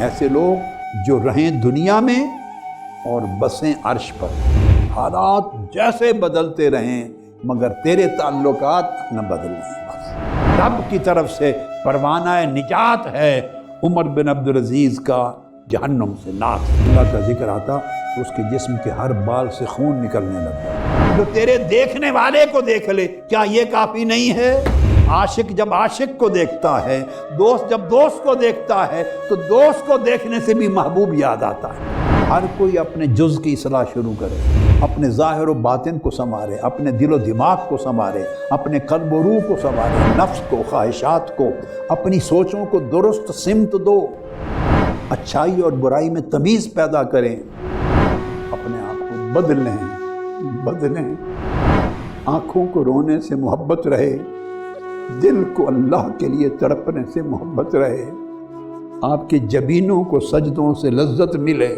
ایسے لوگ جو رہیں دنیا میں اور بسیں عرش پر، حالات جیسے بدلتے رہیں مگر تیرے تعلقات نہ بدلیں۔ بس رب کی طرف سے پروانہ نجات ہے عمر بن عبدالعزیز کا جہنم سے ناک۔ اللہ کا ذکر آتا تو اس کے جسم کے ہر بال سے خون نکلنے لگتا۔ جو تیرے دیکھنے والے کو دیکھ لے، کیا یہ کافی نہیں ہے؟ عاشق جب عاشق کو دیکھتا ہے، دوست جب دوست کو دیکھتا ہے تو دوست کو دیکھنے سے بھی محبوب یاد آتا ہے۔ ہر کوئی اپنے جز کی اصلاح شروع کرے، اپنے ظاہر و باطن کو سنوارے، اپنے دل و دماغ کو سنوارے، اپنے قلب و روح کو سنوارے، نفس کو، خواہشات کو، اپنی سوچوں کو درست سمت دو، اچھائی اور برائی میں تمیز پیدا کریں، اپنے آپ کو بدلیں، آنکھوں کو رونے سے محبت رہے، دل کو اللہ کے لیے تڑپنے سے محبت رہے، آپ کے جبینوں کو سجدوں سے لذت ملے۔